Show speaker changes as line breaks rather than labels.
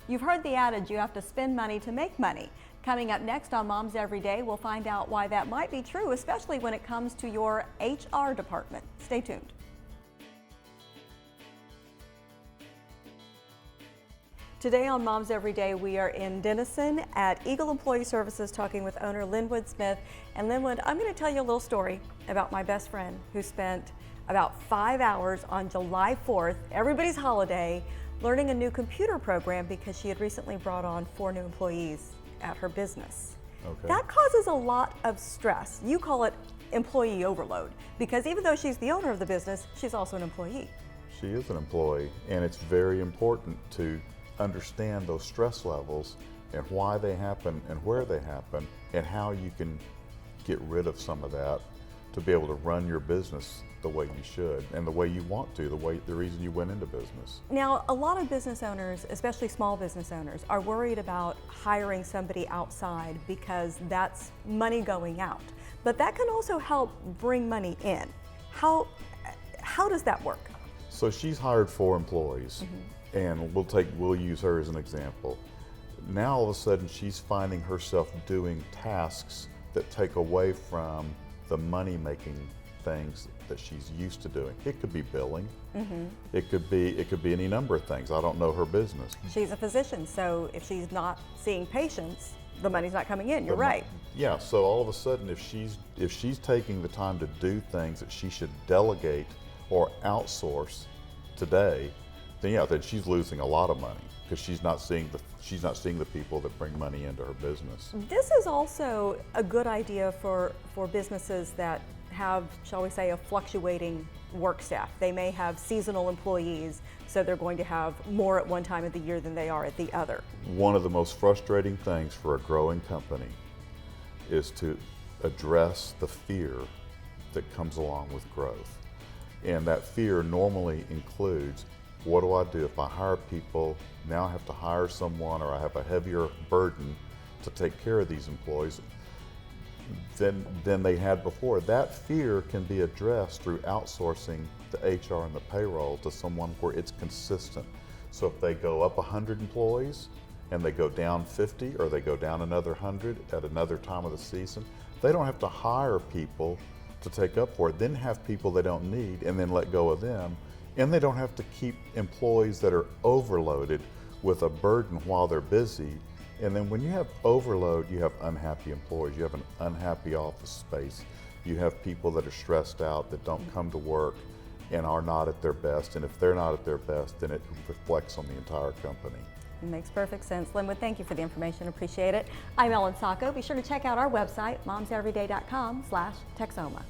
You've heard the adage, you have to spend money to make money. Coming up next on Moms Every Day, we'll find out why that might be true, especially when it comes to your HR department. Stay tuned. Today on Moms Every Day, we are in Denison at Eagle Employee Services talking with owner Linwood Smith. And Linwood, I'm going to tell you a little story about my best friend who spent about 5 hours on July 4th, everybody's holiday, learning a new computer program because she had recently brought on 4 new employees at her business.
Okay.
That causes a lot of stress. You call it employee overload because even though she's the owner of the business, she's also an employee.
She is an employee, and it's very important to understand those stress levels and why they happen and where they happen and how you can get rid of some of that to be able to run your business the way you should and the way you want to, the reason you went into business.
Now, a lot of business owners, especially small business owners, are worried about hiring somebody outside because that's money going out. But that can also help bring money in. How does that work?
So she's hired 4 employees, and we'll use her as an example. Now all of a sudden she's finding herself doing tasks that take away from the money-making things that she's used to doing. It could be billing. It could be any number of things. I don't know her business.
She's a physician, so if she's not seeing patients, the money's not coming in. You're right.
Yeah. So all of a sudden, if she's taking the time to do things that she should delegate or outsource today, then she's losing a lot of money because she's not seeing the people that bring money into her business.
This is also a good idea for businesses that have, shall we say, a fluctuating work staff. They may have seasonal employees, so they're going to have more at one time of the year than they are at the other.
One of the most frustrating things for a growing company is to address the fear that comes along with growth. And that fear normally includes, what do I do if I hire people, now I have to hire someone, or I have a heavier burden to take care of these employees than they had before. That fear can be addressed through outsourcing the HR and the payroll to someone where it's consistent. So if they go up 100 employees and they go down 50 or they go down another 100 at another time of the season, they don't have to hire people to take up for it, then have people they don't need and then let go of them. And they don't have to keep employees that are overloaded with a burden while they're busy. And then when you have overload, you have unhappy employees, you have an unhappy office space, you have people that are stressed out, that don't come to work and are not at their best. And if they're not at their best, then it reflects on the entire company.
It makes perfect sense. Linwood, thank you for the information. Appreciate it. I'm Ellen Sacco. Be sure to check out our website, momseveryday.com/Texoma.